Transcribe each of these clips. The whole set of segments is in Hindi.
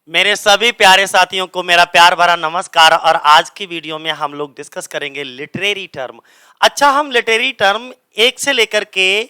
मेरे सभी प्यारे साथियों को मेरा प्यार भरा नमस्कार। और आज की वीडियो में हम लोग डिस्कस करेंगे लिटरेरी टर्म। अच्छा, हम लिटरेरी टर्म 1 से लेकर के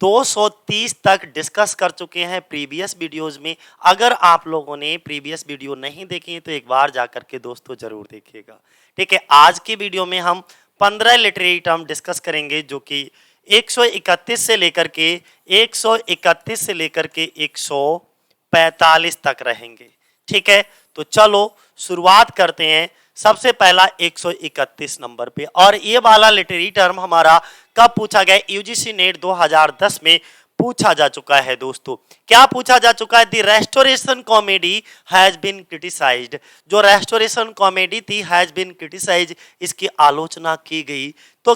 230 तक डिस्कस कर चुके हैं प्रीवियस वीडियोस में। अगर आप लोगों ने प्रीवियस वीडियो नहीं देखी तो एक बार जाकर के दोस्तों जरूर देखिएगा। ठीक है, आज की वीडियो में हम 15 लिटरेरी टर्म डिस्कस करेंगे जो कि 131 से लेकर के 131 से लेकर के 145 तक रहेंगे। ठीक है, तो चलो शुरुआत करते हैं। सबसे पहला 131 नंबर पे, और ये वाला लिटरेरी टर्म हमारा कब पूछा गया? यूजीसी नेट 2010 में पूछा जा चुका है दोस्तों। क्या पूछा जा चुका है? The restoration comedy has been criticised. जो रेस्टोरेशन कॉमेडी थी हैज बीन क्रिटिसाइज्ड, इसकी आलोचना की गई। तो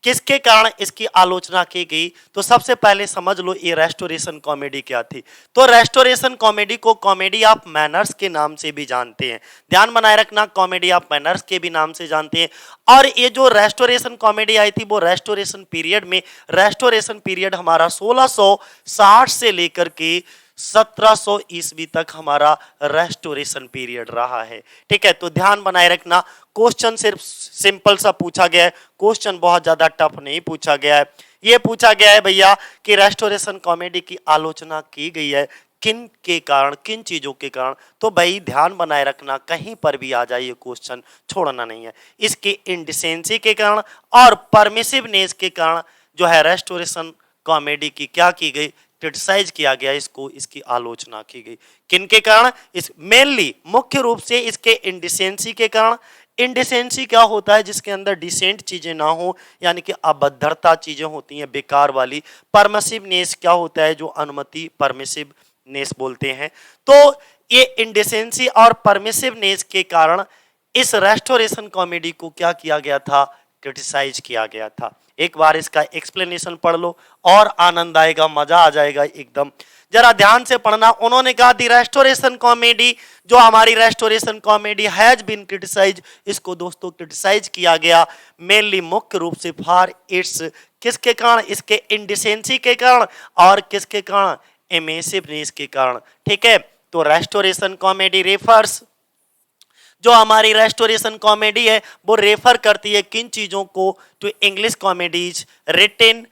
किसके कारण इसकी आलोचना की गई? तो सबसे पहले समझ लो ये रेस्टोरेशन कॉमेडी क्या थी। तो रेस्टोरेशन कॉमेडी को कॉमेडी ऑफ मैनर्स के नाम से भी जानते हैं। ध्यान बनाए रखना, कॉमेडी ऑफ मैनर्स के भी नाम से जानते हैं। और ये जो रेस्टोरेशन कॉमेडी आई थी वो रेस्टोरेशन पीरियड में, रेस्टोरेशन पीरियड हमारा 1660 से लेकर के 1700 ईस्वी तक हमारा रेस्टोरेशन पीरियड रहा है। ठीक है, तो ध्यान बनाए रखना। क्वेश्चन सिर्फ सिंपल सा पूछा गया है, क्वेश्चन बहुत ज्यादा टफ नहीं पूछा गया है। ये पूछा गया है भैया कि रेस्टोरेशन कॉमेडी की आलोचना की गई है किन के कारण, किन चीजों के कारण। तो भाई ध्यान बनाए रखना, कहीं पर भी आ जाए ये क्वेश्चन छोड़ना नहीं है। इसके इंडिसेंसी के कारण और परमिसिवनेस के कारण जो है रेस्टोरेशन कॉमेडी की क्या की गई? क्रिटिसाइज किया गया, इसको, इसकी आलोचना की गई। किन के कारण? इस मेनली मुख्य रूप से इसके इंडिसेंसी के कारण। इंडिसेंसी क्या होता है? जिसके अंदर डिसेंट चीजें ना हो, यानी कि अभद्रता चीजें होती हैं बेकार वाली। परमिसिवनेस क्या होता है? जो अनुमति, परमिसिवनेस बोलते हैं। तो ये इंडिसेंसी और परमिसिवनेस के कारण इस रेस्टोरेशन कॉमेडी को क्या किया गया था? क्रिटिसाइज किया गया था। एक बार इसका एक्सप्लेनेशन पढ़ लो और आनंद आएगा, मजा आ जाएगा एकदम। जरा ध्यान से पढ़ना। उन्होंने कहा दी रेस्टोरेशन कॉमेडी, जो हमारी restoration comedy has been criticise, इसको दोस्तों क्रिटिसाइज किया गया मेनली मुख्य रूप से फॉर इट्स, किसके कारण? इसके इंडिसेंसी के कारण और किसके कारण? एमेसिवनेस के कारण। ठीक है, तो रेस्टोरेशन कॉमेडी रेफर्स, जो हमारी रेस्टोरेशन कॉमेडी है वो रेफर करती है किन चीजों को? To English comedies written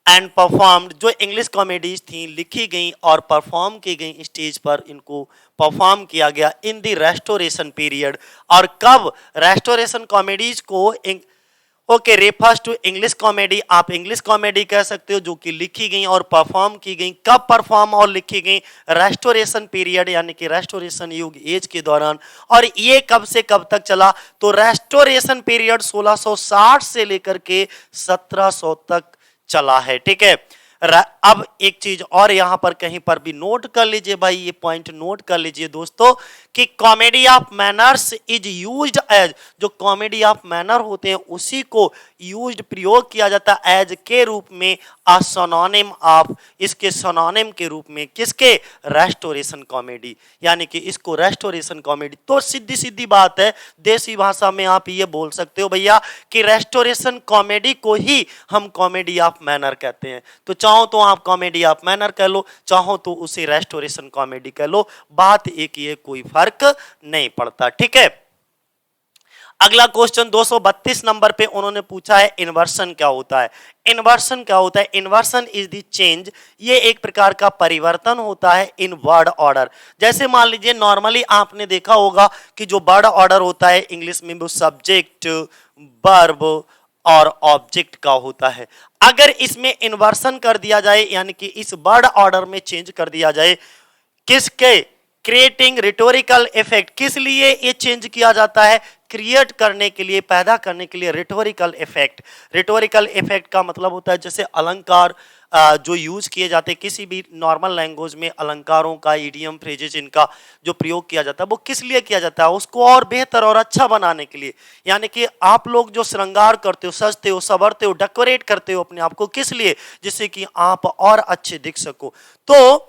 and performed. जो इंग्लिश कॉमेडीज थी लिखी गई और परफॉर्म की गई स्टेज पर, इनको परफॉर्म किया गया इन द रेस्टोरेशन पीरियड। और कब? रेस्टोरेशन कॉमेडीज को okay refers to English comedy, आप इंग्लिश कॉमेडी कह सकते हो जो कि लिखी गई और परफॉर्म की गई। कब परफॉर्म और लिखी गई? रेस्टोरेशन पीरियड, यानी कि रेस्टोरेशन युग, एज के दौरान। और ये कब से कब तक चला? तो रेस्टोरेशन पीरियड 1660 से लेकर के 1700 तक चला है। ठीक है, अब एक चीज और यहां पर कहीं पर भी नोट कर लीजिए भाई, ये पॉइंट नोट कर लीजिए दोस्तों कि comedy of manners is used as, जो कॉमेडी ऑफ मैनर होते हैं उसी को यूज्ड, प्रयोग किया जाता है एज के रूप में, अ सिनोनिम ऑफ, इसके सिनोनिम के रूप में, किसके? रेस्टोरेशन कॉमेडी, यानी कि इसको रेस्टोरेशन कॉमेडी। तो सीधी सीधी बात है, देसी भाषा में आप ये बोल सकते हो भैया कि रेस्टोरेशन कॉमेडी को ही हम कॉमेडी ऑफ मैनर कहते हैं। तो चाहो तो आप कॉमेडी ऑफ मैनर कह लो, चाहो तो उसे रेस्टोरेशन कॉमेडी कह लो, बात एक ही है, कोई फर्क नहीं पड़ता। ठीक है, अगला क्वेश्चन 232 नंबर पे उन्होंने पूछा है इन्वर्सन क्या होता है? इन्वर्सन क्या होता है? इन्वर्सन इज द चेंज, ये एक प्रकार का परिवर्तन होता है इन वर्ड ऑर्डर। जैसे मान लीजिए नॉर्मली आपने देखा होगा कि जो वर्ड ऑर्डर होता है इंग्लिश में वो सब्जेक्ट, वर्ब और ऑब्जेक्ट का होता है। अगर इसमें इन्वर्सन कर दिया जाए, यानी कि इस वर्ड ऑर्डर में चेंज कर दिया जाए, किसके? Creating rhetorical effect. किस लिए ये चेंज किया जाता है? क्रिएट करने के लिए, पैदा करने के लिए रिटोरिकल इफेक्ट। रिटोरिकल इफेक्ट का मतलब होता है जैसे अलंकार जो यूज किए जाते हैं किसी भी नॉर्मल लैंग्वेज में, अलंकारों का, इडियम, फ्रेजेस, इनका जो प्रयोग किया जाता है वो किस लिए किया जाता है? उसको और बेहतर और अच्छा बनाने के लिए। यानी कि आप लोग जो श्रृंगार करते हो, सजते हो, संवरते हो, डेकोरेट करते हो अपने आप को, किस लिए? जिससे कि आप और अच्छे दिख सको। तो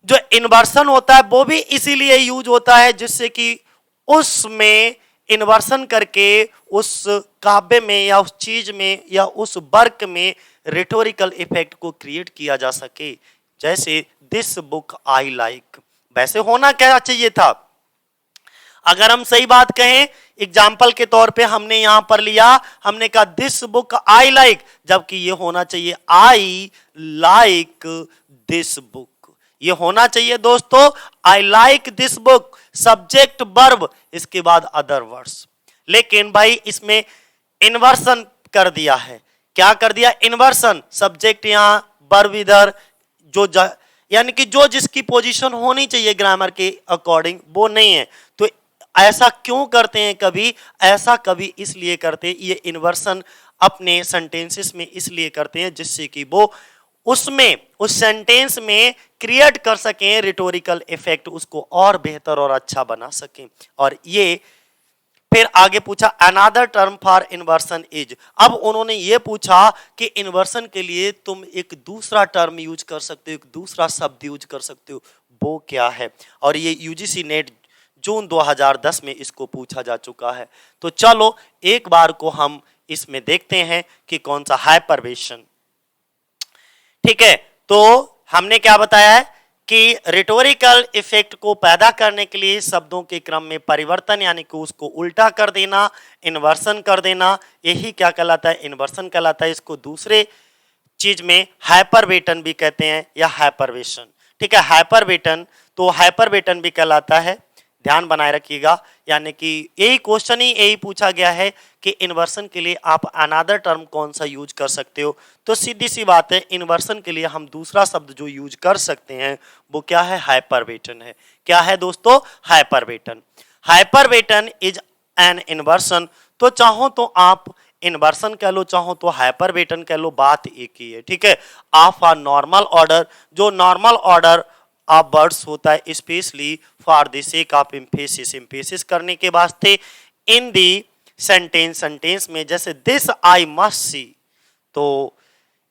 जो इन्वर्सन होता है वो भी इसीलिए यूज होता है जिससे कि उसमें इन्वर्सन करके उस काव्य में या उस चीज में या उस वर्क में रिटोरिकल इफेक्ट को क्रिएट किया जा सके। जैसे दिस बुक आई लाइक, वैसे होना क्या चाहिए था, अगर हम सही बात कहें, एग्जाम्पल के तौर पे हमने यहां पर लिया, हमने कहा दिस बुक आई लाइक, जबकि ये होना चाहिए आई लाइक दिस बुक, ये होना चाहिए दोस्तों I like this book, subject verb, इसके बाद अदर वर्ड्स। लेकिन भाई इसमें इन्वर्सन कर दिया है, क्या कर दिया, इन्वर्सन, सब्जेक्ट यहां वर्ब इधर, जो यानी कि जो जिसकी पोजीशन होनी चाहिए ग्रामर के अकॉर्डिंग वो नहीं है। तो ऐसा क्यों करते हैं, कभी ऐसा कभी इसलिए करते हैं, ये इन्वर्सन अपने सेंटेंसेस में इसलिए करते हैं जिससे कि वो उसमें उस सेंटेंस में क्रिएट कर सकें रिटोरिकल इफेक्ट, उसको और बेहतर और अच्छा बना सकें। और ये फिर आगे पूछा another term for inversion is, अब उन्होंने ये पूछा कि इन्वर्सन के लिए तुम एक दूसरा टर्म यूज कर सकते हो, एक दूसरा शब्द यूज कर सकते हो, वो क्या है, और ये यूजीसी नेट जून 2010 में इसको पूछा जा चुका है। तो चलो एक बार को हम इसमें देखते हैं कि कौन सा हाइपरवेशन, ठीक है। तो हमने क्या बताया है कि रिटोरिकल इफेक्ट को पैदा करने के लिए शब्दों के क्रम में परिवर्तन, यानी कि उसको उल्टा कर देना, इन्वर्सन कर देना, यही क्या कहलाता है, इन्वर्सन कहलाता है। इसको दूसरे चीज में हाइपरवेटन भी कहते हैं या हाइपरवेशन, ठीक है, हाइपरवेटन, तो हाइपरवेटन भी कहलाता है, ध्यान बनाए रखिएगा। यानी कि यही क्वेश्चन ही यही पूछा गया है कि इन्वर्सन के लिए आप अनदर टर्म कौन सा यूज कर सकते हो, तो सीधी सी बात है इन्वर्सन के लिए हम दूसरा शब्द जो यूज कर सकते हैं वो क्या है, हाइपरवेटन है। क्या है दोस्तों, हाइपरवेटन। हाइपरवेटन इज एन इन्वर्सन, तो चाहो तो आप इन्वर्सन कह लो, चाहो तो हाइपरवेटन कह लो, बात एक ही है, ठीक है। ऑफ अ नॉर्मल ऑर्डर, जो नॉर्मल ऑर्डर ऑफ वर्ड्स होता है specially for the sake of emphasis, emphasis करने के वास्ते, इन दी सेंटेंस, सेंटेंस में, जैसे दिस आई मस्ट सी, तो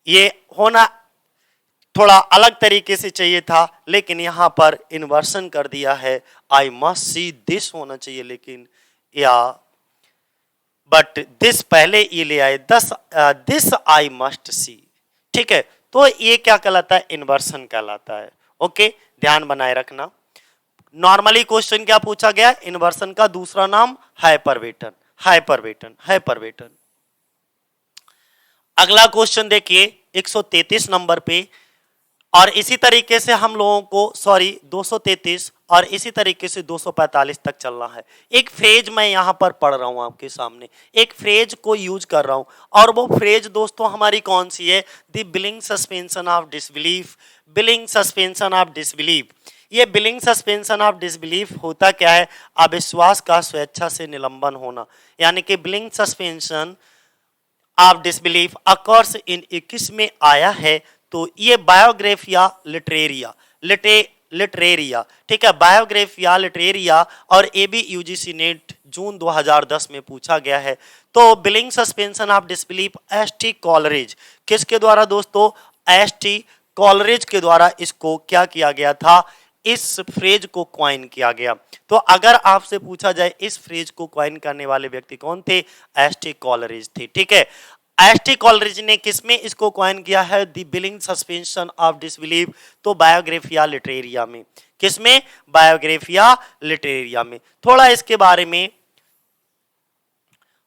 ये होना थोड़ा अलग तरीके से चाहिए था, लेकिन यहां पर इन्वर्सन कर दिया है, आई मस्ट सी दिस होना चाहिए, लेकिन या बट दिस पहले ये ले आए, दिस आई मस्ट सी, ठीक है। तो ये क्या कहलाता है, इन्वर्सन कहलाता है। ओके, ध्यान बनाए रखना। नॉर्मली क्वेश्चन क्या पूछा गया, इन्वर्सन का दूसरा नाम हाइपरवेटन, हाइपरवेटन, हाइपरवेटन। अगला क्वेश्चन देखिए 133 नंबर पे, और इसी तरीके से हम लोगों को 233 और इसी तरीके से 245 तक चलना है। एक फ्रेज मैं यहां पर पढ़ रहा हूं आपके सामने, एक फ्रेज को यूज कर रहा हूं, और वो फ्रेज दोस्तों हमारी कौन सी है, the billing suspension of disbelief, billing suspension of disbelief. ये बिलिंग सस्पेंशन ऑफ डिसबिलीफ होता क्या है, अविश्वास का स्वेच्छा से निलंबन होना, यानी कि billing suspension of disbelief occurs in 21 में आया है। तो ये बायोग्राफिया लिटरेरिया, लिटरेरिया, ठीक है, बायोग्राफिया लिटरेरिया, और ए बी यूजीसी नेट जून 2010 में पूछा गया है। तो billing suspension of disbelief ST. Coleridge, किसके द्वारा दोस्तों, एस.टी. कॉलरेज के द्वारा इसको क्या किया गया था, इस फ्रेज को क्वाइन किया गया। तो अगर आपसे पूछा जाए इस फ्रेज को क्वाइन करने वाले व्यक्ति कौन थे, एस.टी. कॉलरेज थे, ठीक है। एस.टी. कॉलरेज ने किसमें इसको क्वाइन किया है, the billing suspension of disbelief, तो बायोग्राफिया लिटरेरिया में, किसमें, बायोग्राफिया लिटरेरिया में। थोड़ा इसके बारे में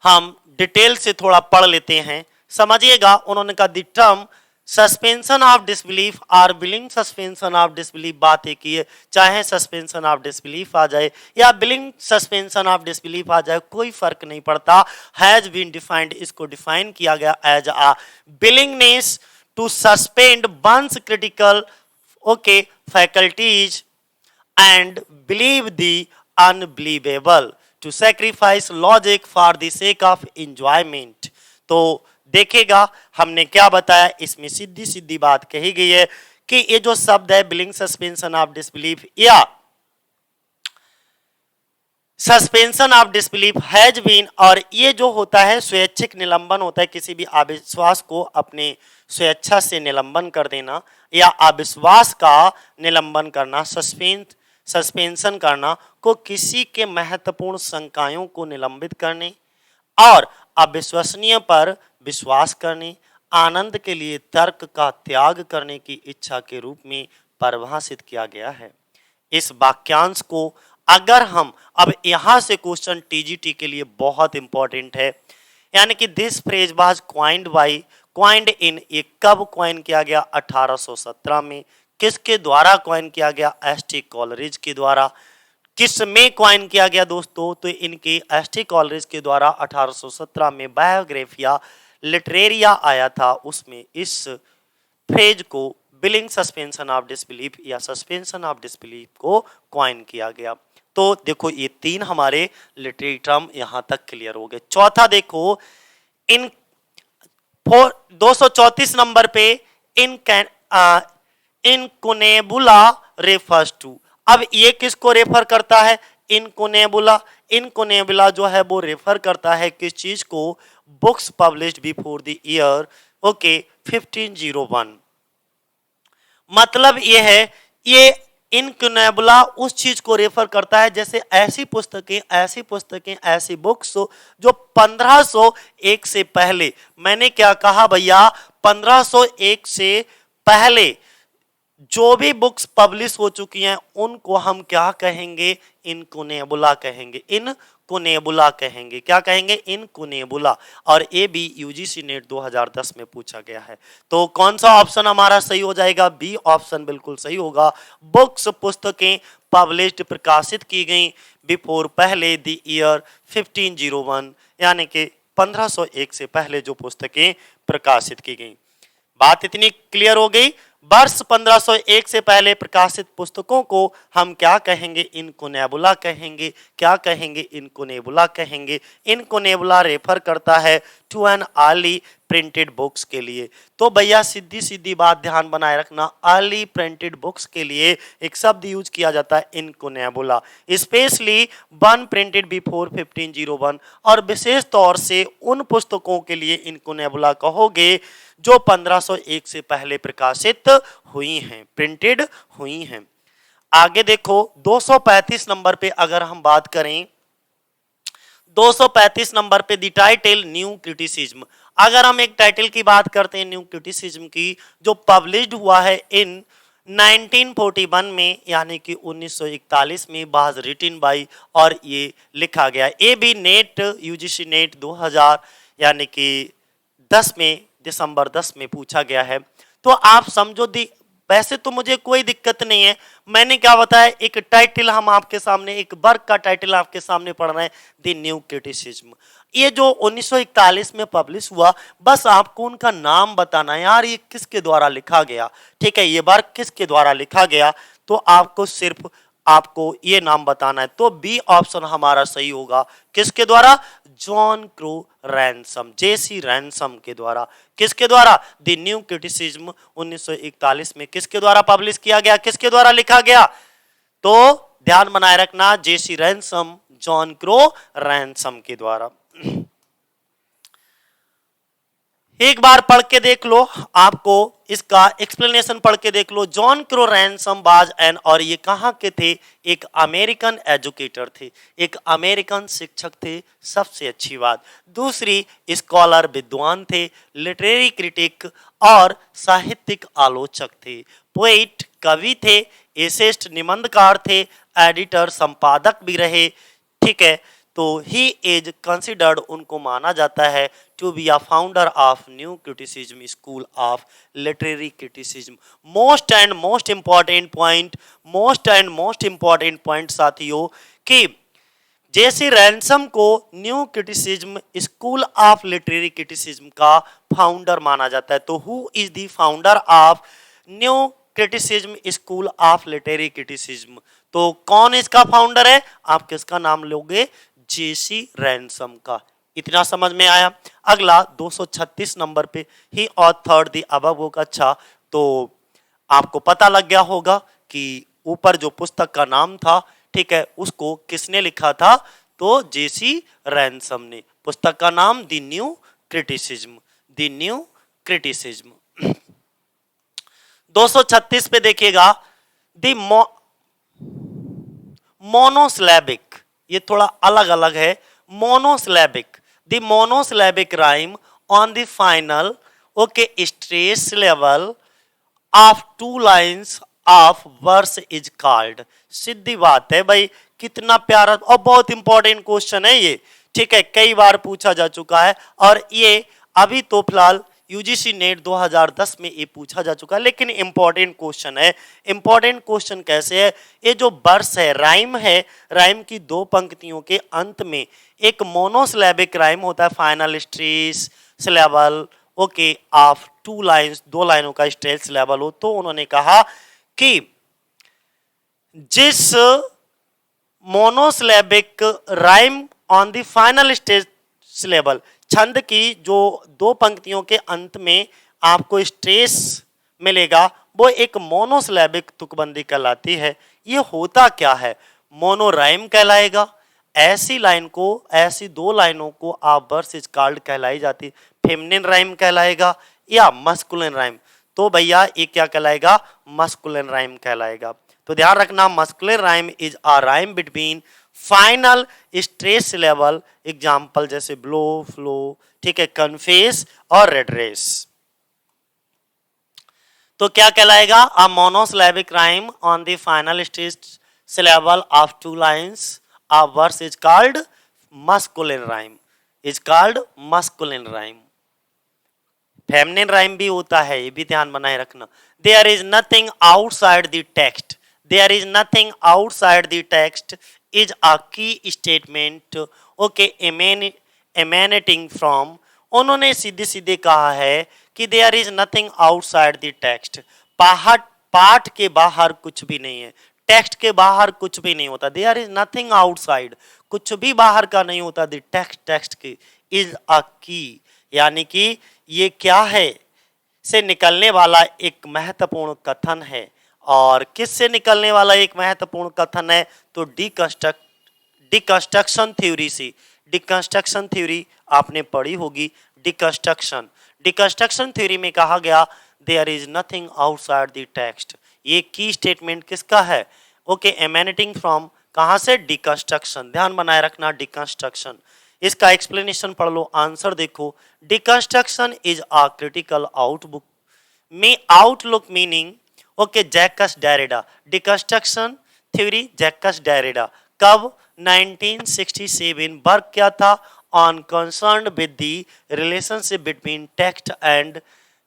हम डिटेल से थोड़ा पढ़ लेते हैं, समझिएगा। उन्होंने कहा the term suspension of disbelief और बिलिंग सस्पेंशन ऑफ डिसबिलीफ, बात एक ही है, चाहे सस्पेंशन ऑफ डिसबिलीफ आ जाए या बिलिंग सस्पेंशन ऑफ डिसबिलीफ आ जाए, कोई फर्क नहीं पड़ता। हैज बीन डिफाइंड, इसको डिफाइन किया गया as a willingness to suspend once critical okay faculties and believe the unbelievable, to sacrifice logic for the sake of enjoyment. तो देखेगा हमने क्या बताया, इसमें सीधी सीधी बात कही गई है कि ये जो शब्द है बिलिंग सस्पेंशन ऑफ डिसबिलीफ या suspension of disbelief has been, और ये जो होता है स्वैच्छिक निलंबन होता है, किसी भी अविश्वास को अपने स्वेच्छा से निलंबन कर देना या अविश्वास का निलंबन करना, सस्पेंशन करना को किसी के महत्वपूर्ण शंकाओं को निलंबित करने और अविश्वसनीय पर विश्वास करने, आनंद के लिए तर्क का त्याग करने की इच्छा के रूप में परिभाषित किया गया है। इस वाक्यांश को अगर हम अब यहां से क्वेश्चन टीजीटी के लिए बहुत इंपॉर्टेंट है, यानी कि दिस फ्रेज वाज क्वाइंड इन, ये कब क्वाइन किया गया? 1817 में। किसके द्वारा क्वाइन किया गया? एस.टी. कॉलरिज के द्वारा। किस में क्वाइन किया गया दोस्तों? तो इनके एस.टी. कॉलरिज के द्वारा 1817 में बायोग्राफिया लिटरेरिया आया था, उसमें इस फ्रेज को बिलिंग सस्पेंशन ऑफ डिसबिलीफ या सस्पेंशन ऑफ डिसबिलीफ को क्वाइन किया गया। तो देखो ये तीन हमारे लिटरेरी टर्म यहां तक क्लियर हो गए। चौथा देखो, इन 234 नंबर पे इनकुनेबुला रेफर्स टू। अब ये किसको रेफर करता है? इनकुनेबुला। इनकुनेबुला जो है वो रेफर करता है किस चीज को? Books published before the year 1501। मतलब ये है, ये इनकुनेबुला उस चीज को रेफर करता है जैसे ऐसी पुस्तकें ऐसी बुक्स जो 1501 से पहले, मैंने क्या कहा भैया, 1501 से पहले जो भी बुक्स पब्लिश हो चुकी हैं उनको हम क्या कहेंगे? इनकुनेबुला कहेंगे। इनकुनेबुला कहेंगे। क्या कहेंगे? इनकुनेबुला। और ये भी यूजीसी नेट 2010 में पूछा गया है। तो कौन सा ऑप्शन हमारा सही हो जाएगा? बी ऑप्शन बिल्कुल सही होगा। बुक्स पुस्तकें पब्लिश्ड प्रकाशित की गई बिफोर पहले द ईयर 1501, यानी कि 1501 से पहले जो पुस्तकें प्रकाशित की गई। बात इतनी क्लियर हो गई। वर्ष 1501 से पहले प्रकाशित पुस्तकों को हम क्या कहेंगे? इनकुनेबुला कहेंगे। क्या कहेंगे? इनकुनेबुला कहेंगे। इनकुनेबुला रेफर करता है to an early printed books के लिए। तो भैया सीधी सीधी बात ध्यान बनाए रखना, अर्ली प्रिंटेड बुक्स के लिए एक शब्द यूज किया जाता है इनकुनेबुला, स्पेशली वन प्रिंटेड बिफोर 1501, और विशेष तौर से उन पुस्तकों के लिए इनकुनेबुला कहोगे जो 1501 से पहले प्रकाशित हुई हैं, प्रिंटेड हुई हैं। आगे देखो 235 नंबर पे अगर हम बात करें, 235 नंबर पे द टाइटल न्यू क्रिटिसिज्म। अगर हम एक टाइटल की बात करते हैं न्यू क्रिटिसिज्म की, जो पब्लिश्ड हुआ है इन 1941 में, यानी कि 1941 में, वाज रिटन बाय, और ये लिखा गया। ये भी नेट यूजीसी नेट 2000 यानी कि 10 में, दिसंबर 10 में पूछा गया है। तो आप समझो दी, वैसे तो मुझे कोई दिक्कत नहीं है, मैंने क्या बताया, एक टाइटल हम आपके सामने, एक वर्क का टाइटल आपके सामने पढ़ रहे हैं, द न्यू क्रिटिसिज्म। ये जो 1941 में पब्लिश हुआ, बस आपको उनका नाम बताना है यार, ये किसके द्वारा लिखा गया, ठीक है, ये वर्क किसके द्वारा लिखा गया, तो आपको सिर्फ आपको ये नाम बताना है। तो बी ऑप्शन हमारा सही होगा। किसके द्वारा? जॉन क्रो रैनसम, जेसी रैनसम के द्वारा। किसके द्वारा? द न्यू क्रिटिसिज्म 1941 में किसके द्वारा पब्लिश किया गया, किसके द्वारा लिखा गया? तो ध्यान बनाए रखना, जेसी रैनसम, जॉन क्रो रैनसम के द्वारा। एक बार पढ़ के देख लो, आपको इसका एक्सप्लेनेशन पढ़ के देख लो। जॉन क्रो रैनसम बाज एन, और ये कहाँ के थे? एक अमेरिकन एजुकेटर थे, एक अमेरिकन शिक्षक थे, सबसे अच्छी बात। दूसरी, स्कॉलर विद्वान थे, लिटरेरी क्रिटिक और साहित्यिक आलोचक थे, पोएट कवि थे, एसेस्ट निबंधकार थे, एडिटर संपादक भी रहे, ठीक है। तो ही इज कंसिडर्ड, उनको माना जाता है, to be a founder of new criticism school of literary criticism. Most and most important point साथियों, कि जेसी रैनसम को new criticism school of literary criticism का फाउंडर माना जाता है। तो who is the founder of new criticism school of literary criticism? तो कौन इसका फाउंडर है? आप किसका नाम लोगे? जेसी रैनसम का। इतना समझ में आया। अगला 236 नंबर पे, ही ऑथर्ड द अबव बुक। अच्छा, तो आपको पता लग गया होगा कि ऊपर जो पुस्तक का नाम था, ठीक है, उसको किसने लिखा था? तो जेसी रैनसम ने। पुस्तक का नाम the new criticism, the new criticism. 236 पे देखिएगा, द मोनोसिलेबिक, ये थोड़ा अलग अलग है। Monosyllabic, the monosyllabic rhyme on the final stress level of 2 lines of verse is called. सीधी बात है भाई, कितना प्यारा और बहुत इंपॉर्टेंट क्वेश्चन है ये, ठीक है, कई बार पूछा जा चुका है और ये अभी तो फिलहाल यूजीसी नेट 2010 में ये पूछा जा चुका है, लेकिन इंपॉर्टेंट क्वेश्चन है। इंपॉर्टेंट क्वेश्चन कैसे है, ये जो वर्स है, राइम की दो पंक्तियों के अंत में एक मोनोसिलेबिक राइम होता है, final stress syllable, okay, of two lines, दो लाइनों का स्ट्रेस सिलेबल हो, तो उन्होंने कहा कि जिस monosyllabic rhyme on the final stress syllable, छंद की जो दो पंक्तियों के अंत में आपको स्ट्रेस मिलेगा वो एक मोनोसिलेबिक तुकबंदी कहलाती है। ये होता क्या है, मोनोराइम कहलाएगा। ऐसी लाइन को, ऐसी दो लाइनों को आप वर्स इज कॉल्ड कहलाई जाती, फेमिनिन राइम कहलाएगा या मस्कुलिन राइम। तो भैया ये क्या कहलाएगा, मस्कुलिन राइम कहलाएगा। तो ध्यान रखना, masculine rhyme is a rhyme between final stress syllable, example जैसे ब्लो, फ्लो, ठीक है, कन्फेस और रेडरेस। तो क्या कहलाएगा, a monosyllabic rhyme on the final stress syllable of two lines, a verse is called masculine rhyme, is called masculine rhyme. Feminine rhyme भी होता है, ये भी ध्यान बनाए रखना। There is nothing outside the text, there is nothing outside the text is अ की स्टेटमेंट, ओके, एमेनेटिंग फ्रॉम। उन्होंने सीधे सीधे कहा है कि there is nothing outside the text, पाठ के बाहर कुछ भी नहीं है, टेक्स्ट के बाहर कुछ भी नहीं होता। देयर इज नथिंग आउटसाइड, कुछ भी बाहर का नहीं होता, द टेक्स्ट, टेक्स्ट की, इज अ की, यानी कि ये क्या है, से निकलने वाला एक महत्वपूर्ण कथन है। और किससे निकलने वाला एक महत्वपूर्ण कथन है, तो डिकंस्ट्रक्शन थ्योरी से। डिकंस्ट्रक्शन थ्योरी आपने पढ़ी होगी, डिकंस्ट्रक्शन थ्योरी में कहा गया there is nothing outside the text. ये की स्टेटमेंट किसका है, ओके, एमेनेटिंग फ्रॉम, कहां से, डिकंस्ट्रक्शन। ध्यान बनाए रखना, डिकंस्ट्रक्शन। इसका एक्सप्लेनेशन पढ़ लो, आंसर देखो। डिकंस्ट्रक्शन इज अ क्रिटिकल आउटबुक में outlook meaning, okay, Jacques Derrida. Deconstruction theory Jacques Derrida, कब, 1967। वर्क क्या था, on concern with the relationship between text and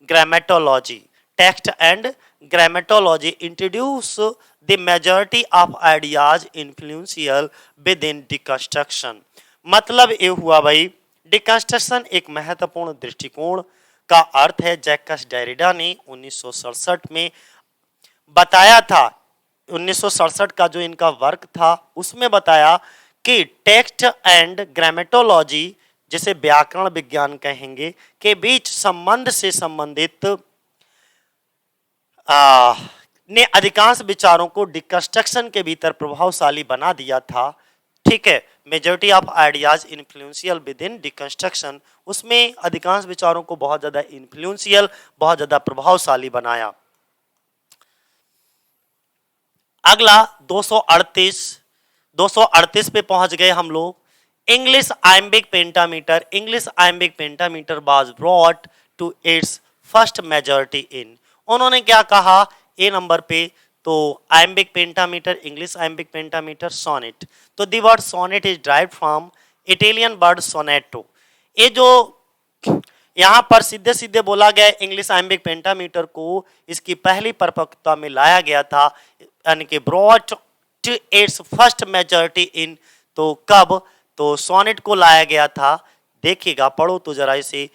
grammatology, text and grammatology introduce the majority of ideas influential with in deconstruction. मतलब ये हुआ भाई, डिकंस्ट्रक्शन एक महत्वपूर्ण दृष्टिकोण का अर्थ है, जैकस डेरिडा ने 1967 में बताया था। 1967 का जो इनका वर्क था उसमें बताया कि टेक्स्ट एंड ग्रामेटोलॉजी, जिसे व्याकरण विज्ञान कहेंगे, के बीच संबंध से संबंधित ने अधिकांश विचारों को डिकंस्ट्रक्शन के भीतर प्रभावशाली बना दिया था, ठीक है। Majority of ideas influential with in deconstruction, उसमें अधिकांश विचारों को बहुत ज्यादा इन्फ्लुएंशियल, बहुत ज्यादा प्रभावशाली बनाया। अगला 238 पे पहुंच गए हम लोग। English iambic pentameter, English iambic pentameter was brought to its first majority in. उन्होंने क्या कहा ए नंबर पे, तो iambic pentameter, English iambic pentameter, sonnet. तो the word sonnet is derived from Italian word sonetto. ये जो यहाँ पर सीधे सीधे बोला गया इंग्लिश आइम्बिक पेंटामीटर को इसकी पहली परिपक्वता में लाया गया था, यानी कि brought to its first majority in. तो कब, तो सोनेट को लाया गया था। देखिएगा, पढ़ो तो जरा इसे।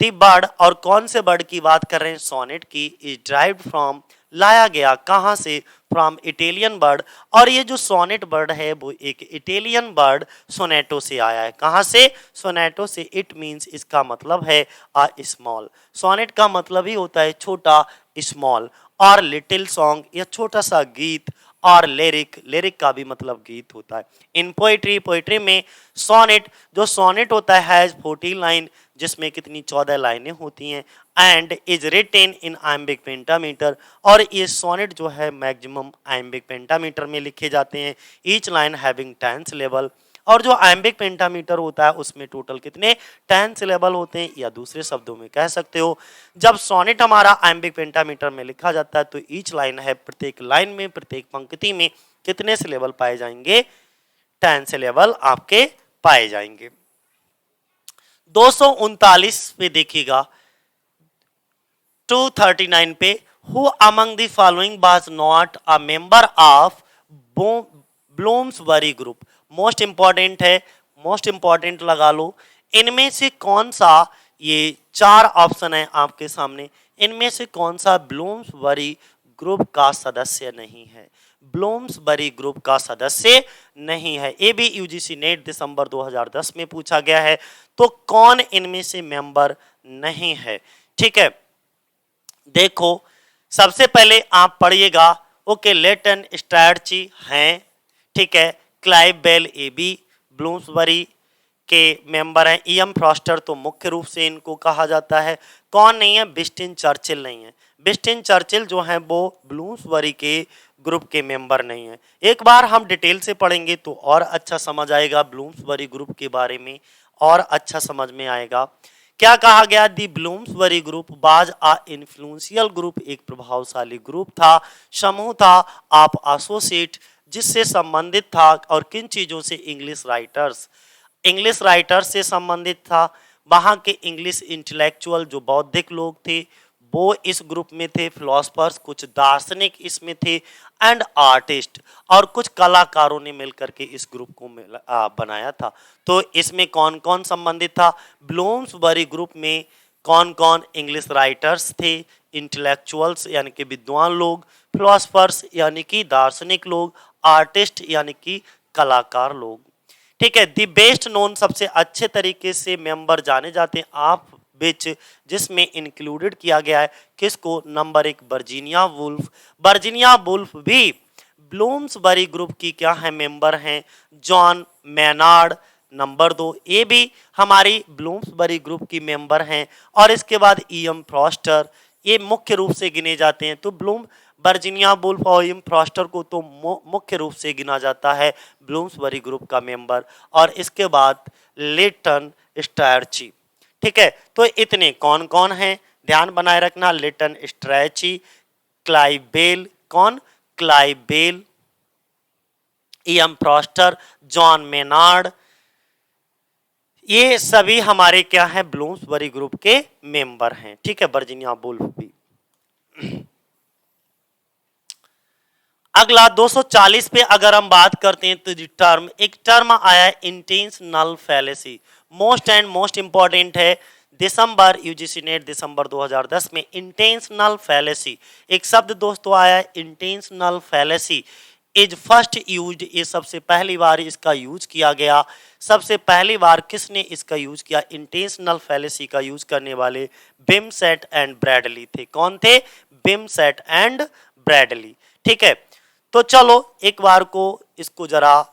दी बर्ड, और कौन से बर्ड की बात कर रहे हैं, सोनेट की, इज ड्राइव्ड फ्रॉम, लाया गया कहां से, फ्रॉम इटालियन बर्ड। और ये जो सोनेट बर्ड है वो एक इटालियन बर्ड सोनेटो से आया है। कहां से, सोनेटो से। इट मींस, इसका मतलब है अ स्मॉल। सोनेट का मतलब ही होता है छोटा, स्मॉल, और लिटिल सॉन्ग, या छोटा सा गीत, और लिरिक, लिरिक का भी मतलब गीत होता है। इन पोइट्री, पोइट्री में सोनेट, जो सोनेट होता है हैज 14 लाइन, जिसमें कितनी 14 लाइनें होती हैं, and is written in iambic pentameter. और ये सोनेट जो है मैक्सिमम आइम्बिक पेंटामीटर में लिखे जाते हैं। ईच लाइन हैविंग 10 सिलेबल, और जो आयम्बिक पेंटामीटर होता है उसमें टोटल कितने 10 सिलेबल होते हैं, या दूसरे शब्दों में कह सकते हो जब सोनेट हमारा आयम्बिक पेंटामीटर में लिखा जाता है तो ईच लाइन है, प्रत्येक लाइन में प्रत्येक पंक्ति में कितने सिलेबल पाए जाएंगे, 10 सिलेबल आपके पाए जाएंगे। 239 पे देखिएगा 239 पे who among the following was not a member of Bloomsbury group. Most important है, मोस्ट इंपॉर्टेंट लगा लो। इनमें से कौन सा, ये 4 ऑप्शन है आपके सामने, इनमें से कौन सा ब्लूम्सबरी ग्रुप का सदस्य नहीं है, ब्लूम्सबरी ग्रुप का सदस्य नहीं है। ये भी यूजीसी नेट दिसंबर 2010 में पूछा गया है, तो कौन इनमें से मेंबर नहीं है। ठीक है, देखो सबसे पहले आप पढ़िएगा, ओके लेटन स्ट्रैटजी हैं, ठीक है, क्लाइव बेल ए बी ब्लूम्सबरी के मेंबर हैं, ईएम फ्रॉस्टर तो मुख्य रूप से इनको कहा जाता है। कौन नहीं है, विंस्टन चर्चिल नहीं है, विंस्टन चर्चिल जो है वो ब्लूम्सबरी के ग्रुप के मेंबर नहीं है। एक बार हम डिटेल से पढ़ेंगे तो और अच्छा समझ आएगा, ब्लूम्सबरी ग्रुप के बारे में और अच्छा समझ में आएगा। क्या कहा गया, the Bloomsbury group was a influential group, एक प्रभावशाली ग्रुप था, समूह था ऑफ एसोसिएट जिससे संबंधित था, और किन चीजों से, इंग्लिश राइटर्स से संबंधित था। वहां के इंग्लिश इंटेलेक्चुअल जो बौद्धिक लोग थे वो इस ग्रुप में थे, फिलोसफर्स कुछ दार्शनिक इसमें थे, एंड आर्टिस्ट और कुछ कलाकारों ने मिलकर के इस ग्रुप को बनाया था। तो इसमें कौन कौन संबंधित था, ब्लूम्सबरी ग्रुप में कौन कौन, इंग्लिश राइटर्स थे, इंटेलेक्चुअल्स यानी कि विद्वान लोग, फिलोसफर्स यानी कि दार्शनिक लोग, आर्टिस्ट यानी कि कलाकार लोग। ठीक है, दी बेस्ट नोन सबसे अच्छे तरीके से मेंबर जाने जाते हैं आप विच, जिसमें इंक्लूडेड किया गया है किसको, number 1 Virginia Woolf. Virginia Woolf भी ब्लूम्सबरी ग्रुप की क्या है, मेंबर हैं। जॉन मैनार्ड नंबर 2, ये भी हमारी ब्लूम्सबरी ग्रुप की मेंबर हैं। और इसके बाद ईएम फ्रॉस्टर, ये मुख्य रूप से गिने जाते हैं। तो वर्जीनिया वुल्फ और ईएम फ्रॉस्टर को तो मुख्य रूप से गिना जाता है ब्लूम्सबरी ग्रुप का मेंबर। और इसके बाद लेटन स्ट्रैटजी। ठीक है, तो इतने कौन कौन हैं ध्यान बनाए रखना, लेटन स्ट्रैटजी, क्लाइव बेल, कौन, Clive Bell, E M Forster, John Maynard, ये सभी हमारे क्या हैं, ब्लूम्सबरी ग्रुप के मेंबर हैं। ठीक है, वर्जीनिया वुल्फ भी। अगला 240 पे अगर हम बात करते हैं तो एक टर्म आया है intentional fallacy, most and most important है। दिसंबर यूजीसी नेट दिसंबर 2010 में इंटेंशनल फैलेसी एक शब्द दोस्तों आया है, intentional fallacy is first used, ये सबसे पहली बार इसका यूज किया गया। सबसे पहली बार किसने इसका यूज किया, इंटेंशनल फैलेसी का यूज करने वाले बिमसेट एंड ब्रैडली थे। कौन थे, बिमसेट एंड ब्रैडली। ठीक है, तो चलो एक बार को इसको जरा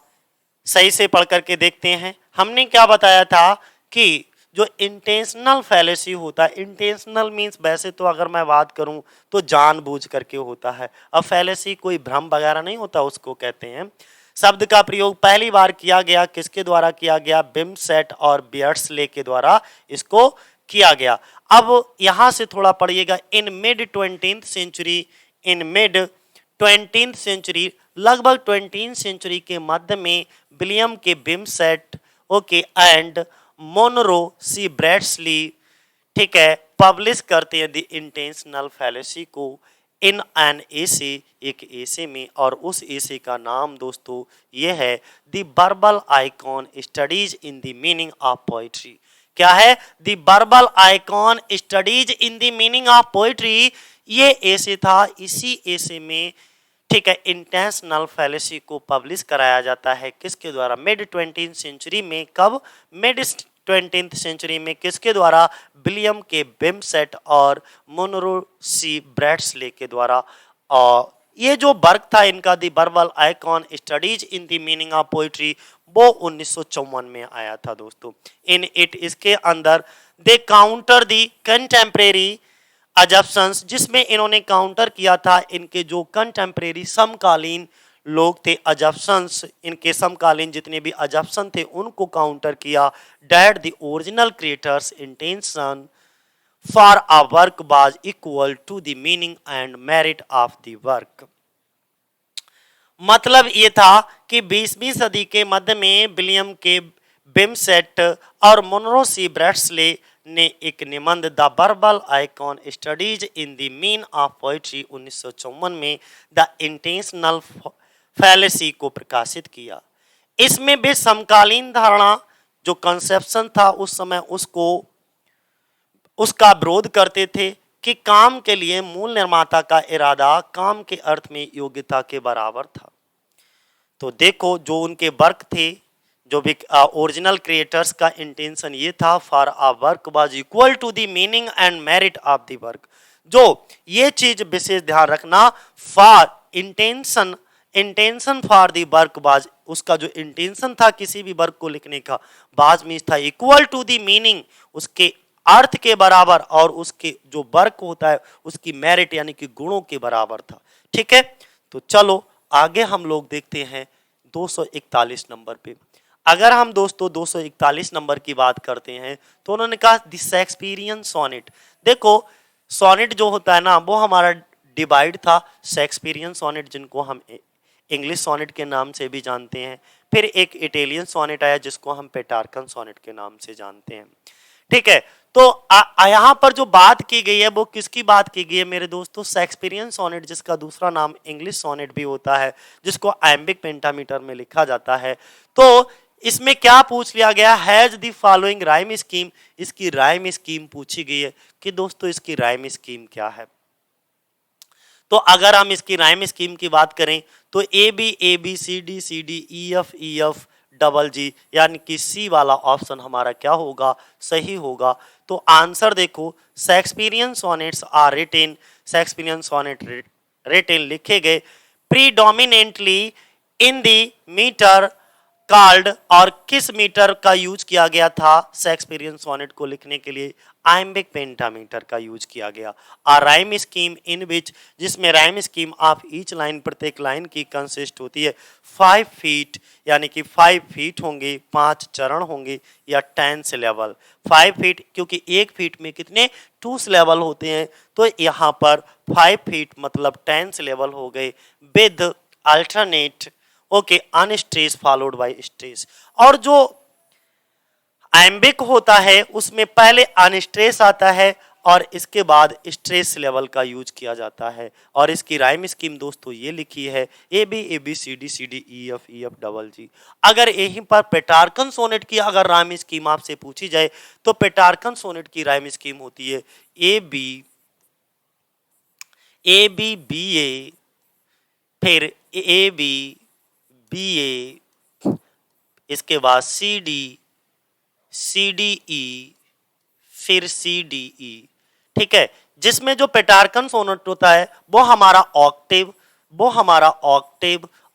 सही से पढ़ करके देखते हैं। हमने क्या बताया था कि जो इंटेंशनल फैलेसी होता है, इंटेंशनल मीन्स वैसे तो अगर मैं बात करूं तो जानबूझ करके होता है, अब फैलेसी कोई भ्रम वगैरह नहीं होता, उसको कहते हैं। शब्द का प्रयोग पहली बार किया गया किसके द्वारा किया गया, बिमसेट और बियर्सले के द्वारा इसको किया गया। अब यहां से थोड़ा पढ़िएगा, in mid 20th century, in mid 20th century, लगभग 20th सेंचुरी के मध्य में William K Wimsatt okay and Monroe C Beardsley, ठीक है, पब्लिश करते हैं द इंटेंशनल फैलेसी को इन एन एसे, एक एसे में, और उस एसे का नाम दोस्तों ये है the verbal icon studies in the meaning of poetry. क्या है, the verbal icon studies in the meaning of poetry, ये एसे था। इसी एसे में, ठीक है, इंटेंशनल फैलेसी को पब्लिश कराया जाता है किसके द्वारा, मिड 20th सेंचुरी में। कब, मिड 20th सेंचुरी में, किसके द्वारा, विलियम के बिमसेट और मोनरो सी ब्रैडले के द्वारा। और ये जो वर्क था इनका, the verbal icon studies in the meaning of poetry, वो 1954 में आया था दोस्तों। इन इट, इसके अंदर दे काउंटर दी कंटेम्परेरी अजप्शंस, जिसमें इन्होंने काउंटर किया था इनके जो कंटेम्परेरी समकालीन लोग थे अजप्शंस, इनके समकालीन जितने भी अजप्शन थे उनको काउंटर किया। That the original creator's intention for a work was equal to the meaning and merit of the work. मतलब ये था कि 20वीं सदी के मध्य में विलियम के बिमसेट और मोनरो सी ब्रेट्सले ने एक निबंध the verbal icon studies in the mean of poetry 1954 में द इंटेंशनल फैलेसी को प्रकाशित किया। इसमें वे समकालीन धारणा जो कंसेप्शन था उस समय उसका विरोध करते थे कि काम के लिए मूल निर्माता का इरादा काम के अर्थ में योग्यता के बराबर था। तो देखो जो उनके वर्क थे, जो भी ओरिजिनल क्रिएटर्स का इंटेंशन ये था for a work was equal to the meaning and merit of the work. जो ये चीज विशेष ध्यान रखना, for intention for the work was, उसका जो इंटेंशन था किसी भी वर्क को लिखने का, बाज मीन्स था इक्वल टू द मीनिंग, उसके अर्थ के बराबर, और उसके जो वर्क होता है उसकी मेरिट यानी कि गुणों के बराबर था। ठीक है, तो चलो आगे हम लोग देखते हैं 241 नंबर पे। अगर हम दोस्तों 241 नंबर की बात करते हैं तो उन्होंने कहा द शेक्सपियरियन सोनेट। देखो सोनेट जो होता है ना वो हमारा डिवाइड था, शेक्सपियरियन सोनेट जिनको हम इंग्लिश सोनेट के नाम से भी जानते हैं, फिर एक इटालियन सोनेट आया जिसको हम पेटार्कन सोनेट के नाम से जानते हैं। ठीक है, तो यहाँ पर जो बात की गई है वो किसकी बात की गई है मेरे दोस्तों, शेक्सपियरियन सोनेट, जिसका दूसरा नाम इंग्लिश सोनेट भी होता है, जिसको आयम्बिक पेंटामीटर में लिखा जाता है। तो इसमें क्या पूछ लिया गया, has the following rhyme scheme, इसकी राइम स्कीम पूछी गई है कि दोस्तों इसकी राइम स्कीम क्या है। तो अगर हम इसकी राइम स्कीम की बात करें तो A B C D E F double G, यानी कि सी वाला ऑप्शन हमारा क्या होगा, सही होगा। तो आंसर देखो, Shakespearean sonnets are written, Shakespearean sonnet written लिखे गए प्रीडोमिनेंटली इन द मीटर कार्ड, और किस मीटर का यूज किया गया था शेक्सपियरियन सोनेट को लिखने के लिए, आयम्बिक पेंटामीटर का यूज किया गया। आ राइम स्कीम इन विच, जिसमें rhyme scheme of each line, प्रत्येक लाइन की कंसिस्ट होती है 5 फीट, यानी कि 5 फीट होंगे, 5 चरण होंगे, या 10 सिलेबल। 5 फीट क्योंकि 1 फीट में कितने 2 सिलेबल होते हैं, तो यहाँ पर 5 फीट मतलब 10 सिलेबल हो गए with alternate okay unstress followed by stress. और जो आयम्बिक होता है उसमें पहले अनस्ट्रेस आता है और इसके बाद स्ट्रेस लेवल का यूज किया जाता है। और इसकी राइम स्कीम दोस्तों ये लिखी है A B C D E F double G. अगर यहीं पर पेटार्कन सोनेट की अगर राइम स्कीम आपसे पूछी जाए तो पेटार्कन सोनेट की राइम स्कीम होती है ए बी बी ए, फिर ए बी ए, इसके बाद सी डी ई, फिर सी डी ई। ठीक है, जिसमें जो पेटार्कन सोनेट होता है वो हमारा ऑक्टेव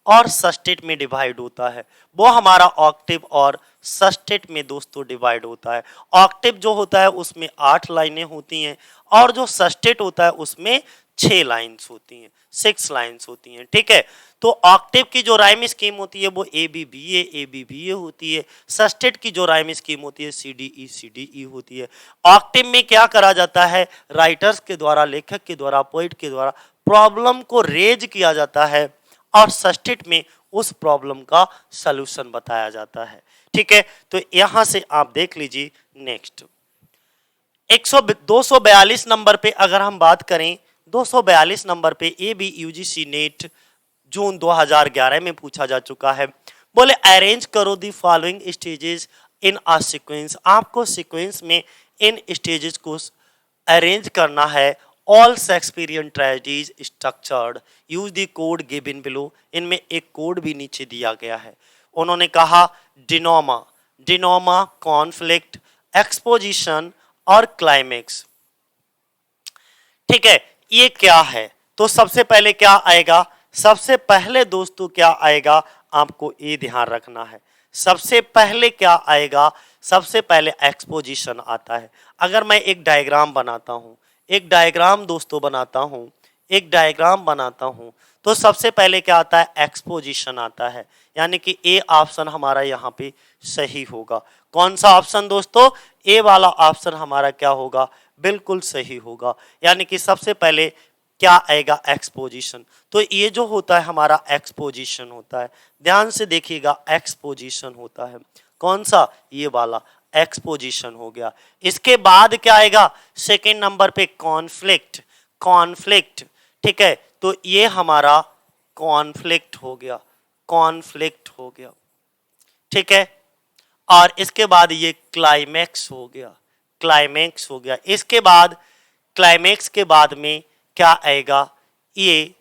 और सस्टेट में डिवाइड होता है, वो हमारा ऑक्टेव और सस्टेट में दोस्तों डिवाइड होता है। ऑक्टेव जो होता है उसमें 8 लाइनें होती हैं और जो सस्टेट होता है उसमें 6 लाइन्स होती हैं, 6 लाइन्स होती हैं। ठीक है, तो ऑक्टेव की जो राइम स्कीम होती है वो ए बी ए होती है। सस्टेट की जो राइम स्कीम होती है सी डी ई होती है। ऑक्टेव में क्या करा जाता है, राइटर्स के द्वारा, लेखक के द्वारा, पोइट के द्वारा प्रॉब्लम को रेज किया जाता है और सस्टेट में उस प्रॉब्लम का सलूशन बताया जाता है। ठीक है, तो यहां से आप देख लीजिए। नेक्स्ट 242 नंबर पे अगर हम बात करें, 242 नंबर पे ए बी यूजीसी नेट जून 2011 में पूछा जा चुका है। बोले अरेंज करो the following stages in a sequence. आपको सीक्वेंस में इन स्टेजेस को अरेंज करना है। All Shakespearean tragedies structured use the code given below. इनमें एक कोड भी नीचे दिया गया है। उन्होंने कहा डिनोमा, कॉन्फ्लिक्ट, एक्सपोजिशन और क्लाइमेक्स। ठीक है, ये क्या है, तो सबसे पहले क्या आएगा, सबसे पहले दोस्तों क्या आएगा, आपको ये ध्यान रखना है। सबसे पहले क्या आएगा, सबसे पहले एक्सपोजिशन आता है। अगर मैं एक डायग्राम बनाता हूं, एक डायग्राम दोस्तों बनाता हूं, एक डायग्राम बनाता हूं, तो सबसे पहले क्या आता है, एक्सपोजिशन आता है, यानी कि ए ऑप्शन हमारा यहाँ पे सही होगा। कौन सा ऑप्शन दोस्तों, ए वाला ऑप्शन हमारा क्या होगा, बिल्कुल सही होगा। यानी कि सबसे पहले क्या आएगा, एक्सपोजिशन। तो ये जो होता है हमारा एक्सपोजिशन होता है, ध्यान से देखिएगा, एक्सपोजिशन होता है। कौन सा, ये वाला एक्सपोजिशन हो गया। इसके बाद क्या आएगा, सेकेंड नंबर पे कॉन्फ्लिक्ट, कॉन्फ्लिक्ट, ठीक है, तो ये हमारा कॉन्फ्लिक्ट हो गया, कॉन्फ्लिक्ट हो गया, ठीक है। और इसके बाद ये क्लाइमैक्स हो गया, क्लाइमैक्स हो गया। इसके बाद क्लाइमैक्स के बाद में क्या आएगा, ये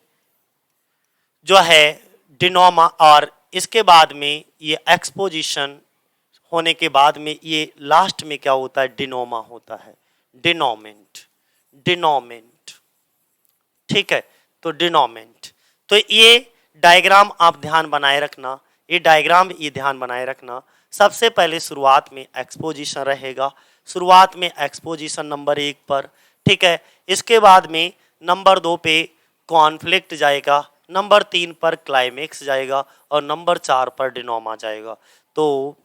जो है डिनोमा, और इसके बाद में ये एक्सपोजिशन होने के बाद में ये लास्ट में क्या होता है, डिनोमा होता है, डिनोमेंट, डिनोमेंट, ठीक है। तो डिनोमेंट, तो ये डायग्राम आप ध्यान बनाए रखना, ये डायग्राम ये ध्यान बनाए रखना। सबसे पहले शुरुआत में एक्सपोजिशन रहेगा, शुरुआत में एक्सपोजिशन नंबर 1 पर, ठीक है। इसके बाद में नंबर 2 पे कॉन्फ्लिक्ट जाएगा, नंबर 3 पर क्लाइमेक्स जाएगा और नंबर 4 पर डिनोमा जाएगा। तो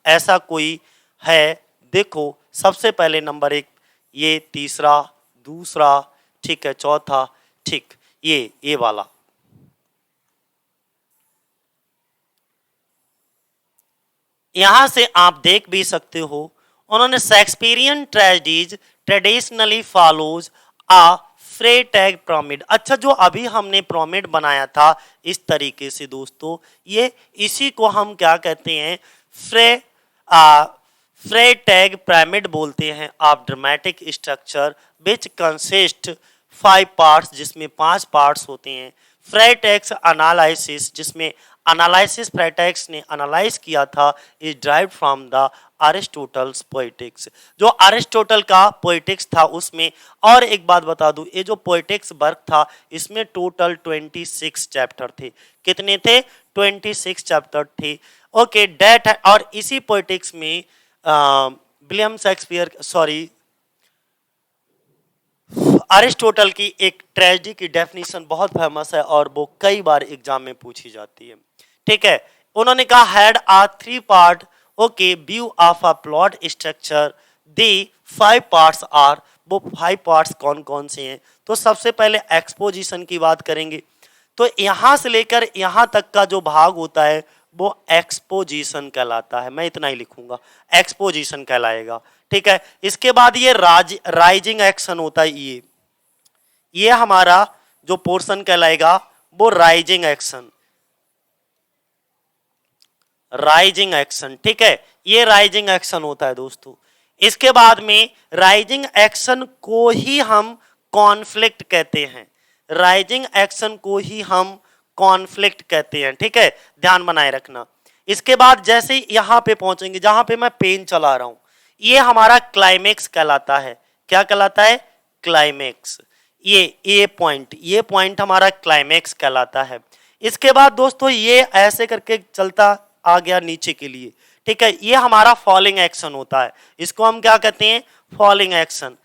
ऐसा कोई है, देखो सबसे पहले नंबर 1, ये तीसरा, दूसरा, ठीक है, चौथा, ठीक, ये वाला। यहां से आप देख भी सकते हो, उन्होंने Shakespearean tragedies traditionally follows a Freytag pyramid. अच्छा, जो अभी हमने पिरामिड बनाया था इस तरीके से दोस्तों, ये इसी को हम क्या कहते हैं, फ्रेटैग पिरामिड बोलते हैं of dramatic structure which consist 5 parts, जिसमें 5 पार्ट्स होते हैं। फ्रेटैग्स एनालिसिस, जिसमें एनालिसिस फ्रेटैग्स ने एनालाइज किया था, is derived from the Aristotle's Poetics. जो अरिस्टोटल का पोएटिक्स था उसमें, और एक बात बता दूं, ये जो पोएटिक्स वर्क था इसमें टोटल 26 चैप्टर थे। कितने थे, 26 चैप्टर थे, ओके, डेट है। और इसी पोएटिक्स में विलियम शेक्सपियर, सॉरी, अरिस्टोटल की एक ट्रेजेडी की डेफिनेशन बहुत फेमस है और वो कई बार एग्जाम में पूछी जाती है, ठीक है। उन्होंने कहा had a 3 part, okay, view of a plot structure, the 5 parts are, वो 5 पार्ट्स कौन कौन से हैं। तो सबसे पहले एक्सपोजिशन की बात करेंगे, तो यहां से लेकर यहां तक का जो भाग होता है वो एक्सपोजिशन कहलाता है। मैं इतना ही लिखूंगा, एक्सपोजिशन कहलाएगा, ठीक है। इसके बाद ये राइजिंग एक्शन होता है, ये हमारा जो पोर्शन कहलाएगा वो राइजिंग एक्शन, राइजिंग एक्शन, ठीक है, ये राइजिंग एक्शन होता है दोस्तों। इसके बाद में राइजिंग एक्शन को ही हम कॉन्फ्लिक्ट कहते हैं, राइजिंग एक्शन को ही हम कॉन्फ्लिक्ट कहते हैं, ठीक है, ध्यान बनाए रखना। इसके बाद जैसे यहां पे पहुंचेंगे, जहां पे मैं पेन चला रहा हूं, ये हमारा क्लाइमेक्स कहलाता है। क्या कहलाता है, क्लाइमेक्स। ये पॉइंट हमारा क्लाइमेक्स कहलाता है। इसके बाद दोस्तों ये ऐसे करके चलता आ गया नीचे के लिए, ठीक है, ये हमारा फॉलिंग एक्शन होता है। इसको हम क्या कहते हैं, फॉलिंग एक्शन,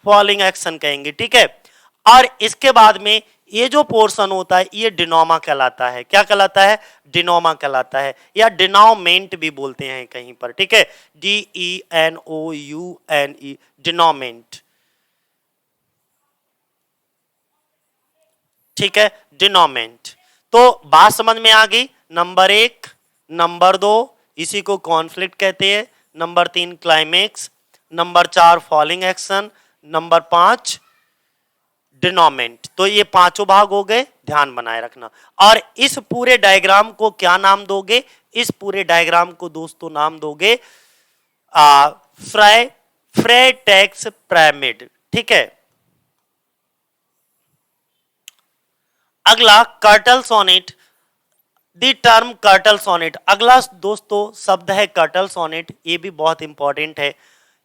फॉलिंग एक्शन कहेंगे, ठीक है। और इसके बाद में ये जो पोर्शन होता है ये डिनोमा कहलाता है। क्या कहलाता है, डिनोमा कहलाता है, या डिनोमेंट भी बोलते हैं कहीं पर, ठीक है, DENOUNE, डिनोमेंट, ठीक है, डिनोमेंट। तो बात समझ में आ गई। नंबर 1, नंबर 2 इसी को कॉन्फ्लिक्ट कहते हैं, number 3 climax, number 4 falling action, number 5 डिनोमेंट। तो ये पांचों भाग हो गए, ध्यान बनाए रखना। और इस पूरे डायग्राम को क्या नाम दोगे, इस पूरे डायग्राम को दोस्तों नाम दोगे फ्रेटैग्स पिरामिड, ठीक है। अगला curtal sonnet, the term curtal sonnet, अगला दोस्तों शब्द है कर्टल सोनेट, ये भी बहुत इंपॉर्टेंट है,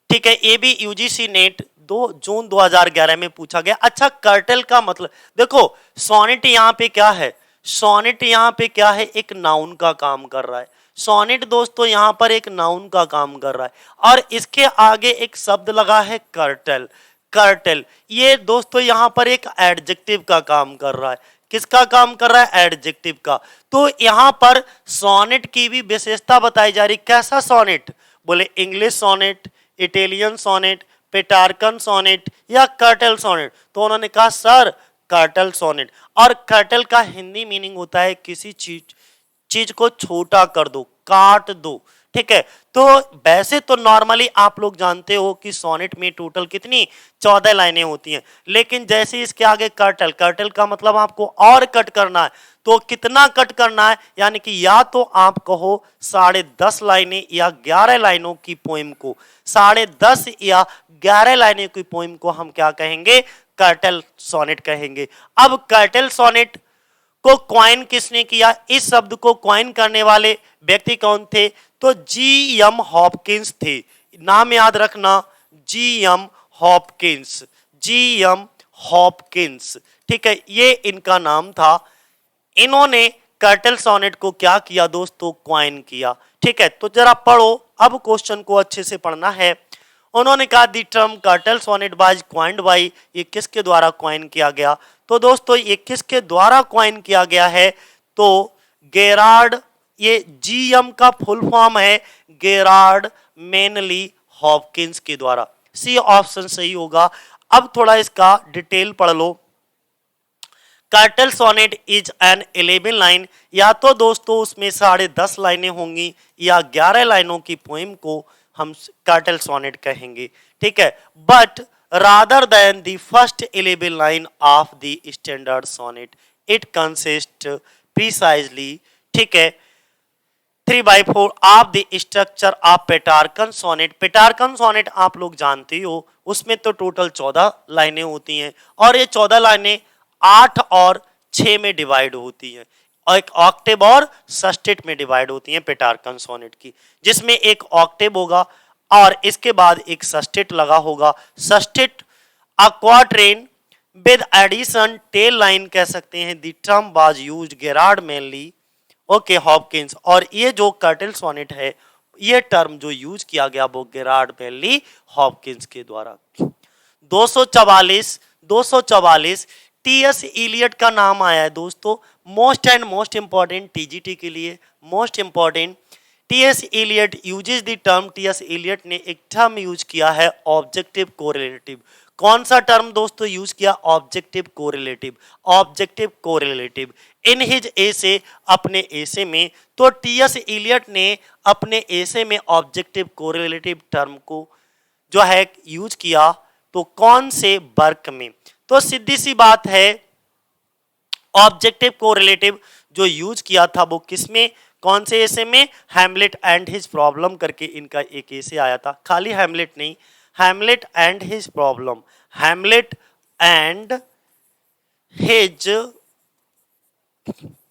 ठीक है। ये भी यूजीसी नेट 2 जून 2011 में पूछा गया। अच्छा, कर्टल का मतलब देखो, सोनेट यहाँ पे क्या है, सोनेट यहाँ पे क्या है, एक नाउन का काम कर रहा है। सोनेट दोस्तों यहाँ पर एक नाउन का काम कर रहा है और इसके आगे एक शब्द लगा है कर्टल, कर्टल, ये दोस्तों यहाँ पर एक एडजेक्टिव का काम कर रहा है। किसका काम कर रहा है? एडजेक्टिव का। तो यहां पर सोनेट की भी विशेषता बताई जा रही। कैसा सोनेट? बोले English sonnet, Italian sonnet, Petrarchan sonnet या कर्टल सोनेट। तो उन्होंने कहा सर कर्टल सोनेट। और कर्टल का हिंदी मीनिंग होता है किसी चीज को छोटा कर दो, काट दो। ठीक है, तो वैसे तो नॉर्मली आप लोग जानते हो कि सोनेट में टोटल कितनी 14 लाइनें होती हैं, लेकिन जैसे इसके आगे कर्टल, कर्टल का मतलब आपको और कट करना है। तो कितना कट करना है? यानी कि या तो आप कहो 10.5 लाइनें या 11 लाइनों की पोइम को, 10.5 या 11 लाइनें की पोइम को हम क्या कहेंगे? कर्टल सोनेट कहेंगे। अब कर्टल सोनेट को क्वाइन किसने किया? इस शब्द को क्वाइन करने वाले व्यक्ति कौन थे? तो जी.एम. हॉपकिंस थे। नाम याद रखना, जी.एम. Hopkins, GM. हॉपकिंस। ठीक है, ये इनका नाम था। इन्होंने कर्टल सोनेट को क्या किया दोस्तों? क्वाइन किया। ठीक है, तो जरा पढ़ो, अब क्वेश्चन को अच्छे से पढ़ना है। उन्होंने कहा the term curtal sonnet was coined by, ये किसके द्वारा क्वाइन किया गया? तो दोस्तों ये किसके द्वारा क्वाइन किया गया है? तो गेरार्ड, ये जीएम का फुल फॉर्म है गेरार्ड मेनली हॉपकिंस के द्वारा। सी ऑप्शन सही होगा। अब थोड़ा इसका डिटेल पढ़ लो। Curtal sonnet is an 11 line, या तो दोस्तों उसमें 10.5 लाइनें होंगी या 11 लाइनों की पोएम को हम कर्टल सोनेट कहेंगे। ठीक है, but rather than the first 11 line of the standard sonnet, it consists precisely, ठीक है, 3/4 of the structure of Petrarchan sonnet. Petrarchan sonnet आप लोग जानते हो, उसमें तो टोटल 14 लाइनें होती हैं और ये 14 लाइनें 8 और 6 में डिवाइड होती हैं और एक ऑक्टेव और सस्टेट में डिवाइड होती हैं पेटार्कन सोनेट की, जिसमें एक ऑक्टेव होगा और इसके बाद एक सस्टेट लगा होगा। Sestet a quatrain with addition tail line कह सकते हैं। The term was used Gerard Manley, okay, Hopkins. और ये जो कर्टल सोनेट है, ये टर्म जो यूज किया गया वो गेरार्ड मेनली हॉपकिंस के द्वारा। 244 टी.एस. इलियट का नाम आया है दोस्तों, most and most important TGT के लिए, most important. T S. Eliot uses the term, T S. Eliot ने एक टर्म यूज किया है ऑब्जेक्टिव कोरिलेटिव। कौन सा टर्म दोस्तों यूज किया? Objective correlative, objective correlative in his एसे, अपने एसे में। तो टी.एस. इलियट ने अपने एसे में ऑब्जेक्टिव कोरिलेटिव टर्म को जो है यूज किया, तो कौन से वर्क में? तो सीधी सी बात है, ऑब्जेक्टिव कोरिलेटिव जो यूज किया था वो किसमें, कौन से एसे में? हैमलेट एंड हिज प्रॉब्लम करके इनका एक एसे आया था। खाली हैमलेट नहीं, Hamlet and his problem, Hamlet and his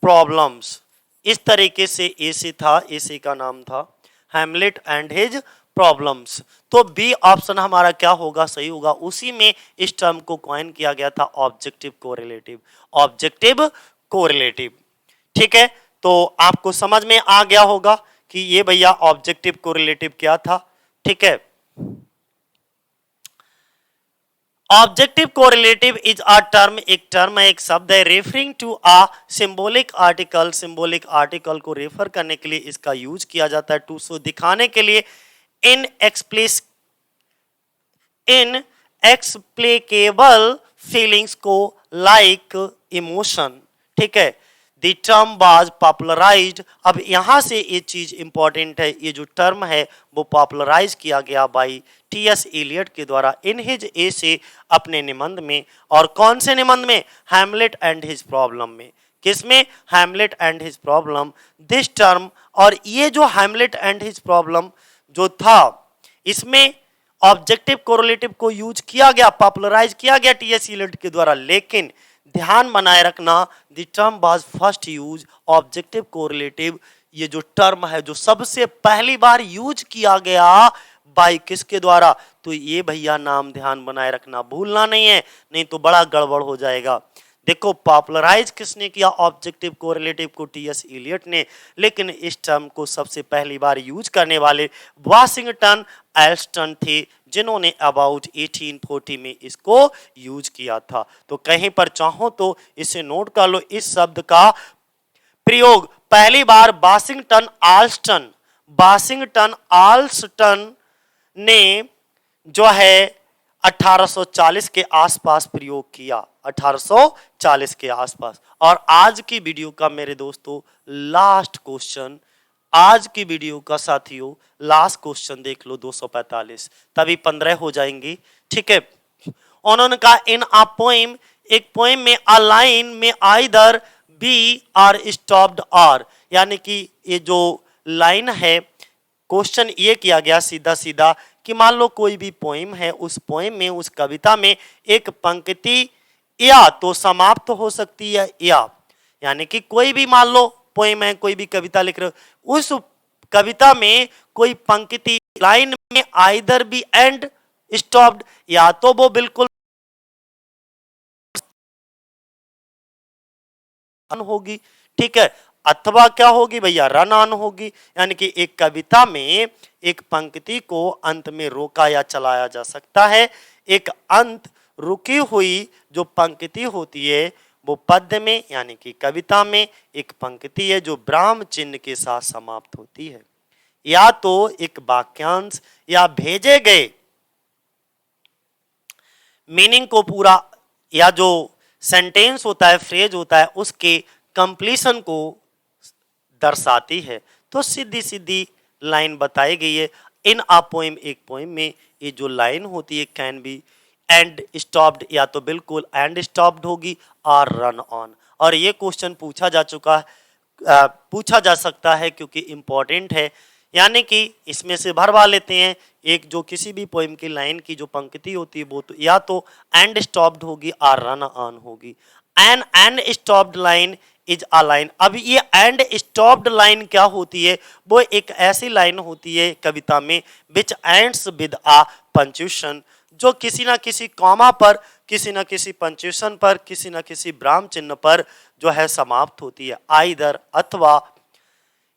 problems, इस तरीके से एसे था, एसे का नाम था हैमलेट एंड हिज प्रॉब्लम्स। तो बी ऑप्शन हमारा क्या होगा? सही होगा। उसी में इस टर्म को कॉइन किया गया था ऑब्जेक्टिव कोरिलेटिव, ऑब्जेक्टिव कोरिलेटिव। ठीक है, तो आपको समझ में आ गया होगा कि ये भैया ऑब्जेक्टिव कोरिलेटिव क्या था। ठीक है, objective correlative is a term, एक टर्म है, एक शब्द है, referring to a symbolic article, symbolic article को रेफर करने के लिए इसका यूज किया जाता है, टू शो, दिखाने के लिए, इन एक्सप्लिकेबल फीलिंग्स को, लाइक इमोशन। ठीक है, द टर्म वाज पॉपुलराइज्ड। अब यहां से ये चीज इंपॉर्टेंट है, ये जो टर्म है वो पॉपुलराइज किया गया बाई टी.एस. इलियट के द्वारा इन हिज एसे, अपने निबंध में। और कौन से निबंध में? हैमलेट एंड हिज प्रॉब्लम में। किसमें? Hamlet and his problem. This term, और ये जो हैमलेट एंड हिज प्रॉब्लम जो था, इसमें ऑब्जेक्टिव कोरिलेटिव को यूज किया गया, पॉपुलराइज किया गया टी.एस. इलियट के द्वारा, लेकिन ध्यान बनाए रखना, the term was first use objective correlative, ये जो टर्म है जो सबसे पहली बार यूज किया गया बाय किसके द्वारा? तो ये भैया नाम ध्यान बनाए रखना, भूलना नहीं है, नहीं तो बड़ा गड़बड़ हो जाएगा। देखो पॉपुलराइज किसने किया ऑब्जेक्टिव कोरिलेटिव को? टीएस इलियट ने। लेकिन इस टर्म को सबसे पहली बार यूज करने वाले वाशिंगटन एल्स्टन थे, जिन्होंने अबाउट 1840 में इसको यूज किया था। तो कहीं पर चाहो तो इसे नोट कर लो, इस शब्द का प्रयोग पहली बार वाशिंगटन आल्स्टन ने जो है 1840 के आसपास प्रयोग किया, 1840 के आसपास। और आज की वीडियो का मेरे दोस्तों लास्ट क्वेश्चन, आज की वीडियो का साथियों लास्ट क्वेश्चन देख लो, 245, तभी 15 हो जाएंगी, ठीक है। उन्होंने कहा इन अ पोएम, एक पोएम में अ लाइन में either be or stopped or, यानी कि ये जो लाइन है, क्वेश्चन ये किया गया सीधा सीधा कि मान लो कोई भी पोएम है, उस पोएम में, उस कविता में एक पंक्ति या तो समाप्त हो सकती है, या यानी कि कोई भी मान लो पोएम है, कोई भी कविता लिख रहे हो, उस कविता में कोई पंक्ति लाइन में आइदर बी एंड स्टॉप्ड, या तो वो बिल्कुल होगी, ठीक है, अथवा क्या होगी भैया, रन ऑन होगी। यानी कि एक कविता में एक पंक्ति को अंत में रोका या चलाया जा सकता है। एक अंत रुकी हुई जो पंक्ति होती है वो पद्य में यानी कि कविता में एक पंक्ति है जो विराम चिन्ह के साथ समाप्त होती है, या तो एक वाक्यांश या भेजे गए मीनिंग को पूरा, या जो सेंटेंस होता है, फ्रेज होता है, उसके कंप्लीशन को दर्शाती है। तो सीधी सीधी लाइन बताई गई है इन अ पोएम, एक पोएम में ये जो लाइन होती है कैन बी एंड स्टॉप्ड, या तो बिल्कुल एंड स्टॉप्ड होगी और रन ऑन। और ये क्वेश्चन पूछा जा चुका है, पूछा जा सकता है क्योंकि इंपॉर्टेंट है, यानी कि इसमें से भरवा लेते हैं। एक जो किसी भी पोएम की लाइन की जो पंक्ति होती है वो तो या तो एंड स्टॉप्ड होगी और रन ऑन होगी। An end stopped line is a line. अब ये एंड स्टॉप्ड लाइन क्या होती है? वो एक ऐसी लाइन होती है कविता में विच एंड्स विद अ पंक्चुएशन, जो किसी ना किसी कॉमा पर, किसी ना किसी पंक्चुएशन पर, किसी ना किसी विराम चिन्ह पर जो है समाप्त होती है। आइदर अथवा,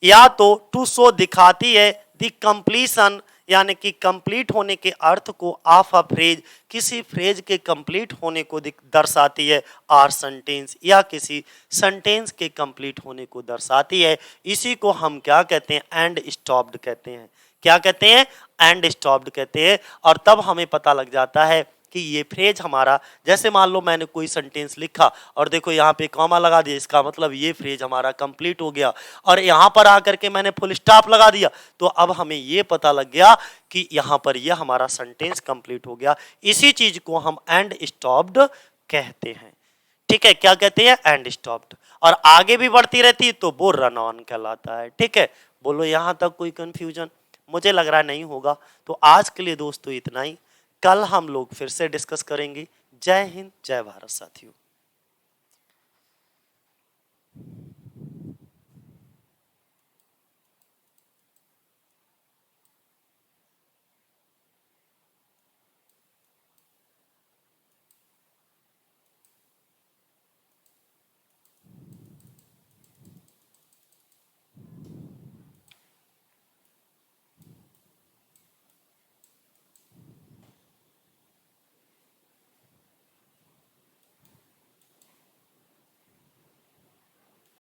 या तो टू शो दिखाती है द कंप्लीशन, यानी कि कंप्लीट होने के अर्थ को, ऑफ अ फ्रेज, किसी फ्रेज के कंप्लीट होने को दर्शाती है, आर सेंटेंस, या किसी सेंटेंस के कंप्लीट होने को दर्शाती है। इसी को हम क्या कहते हैं? एंड स्टॉप्ड कहते हैं। क्या कहते हैं? एंड स्टॉप्ड कहते हैं। और तब हमें पता लग जाता है कि ये फ्रेज हमारा, जैसे मान लो मैंने कोई सेंटेंस लिखा और देखो यहाँ पे कॉमा लगा दिया, इसका मतलब ये फ्रेज हमारा कंप्लीट हो गया। और यहाँ पर आकर के मैंने फुल स्टॉप लगा दिया, तो अब हमें ये पता लग गया कि यहाँ पर ये हमारा सेंटेंस कंप्लीट हो गया। इसी चीज को हम एंड स्टॉप्ड कहते हैं, ठीक है। क्या कहते हैं? And stopped. और आगे भी बढ़ती रहती है तो वो रन ऑन कहलाता है, ठीक है। बोलो यहाँ तक कोई कंफ्यूजन? मुझे लग रहा नहीं होगा। तो आज के लिए दोस्तों इतना ही, कल हम लोग फिर से डिस्कस करेंगे। जय हिंद, जय भारत साथियों।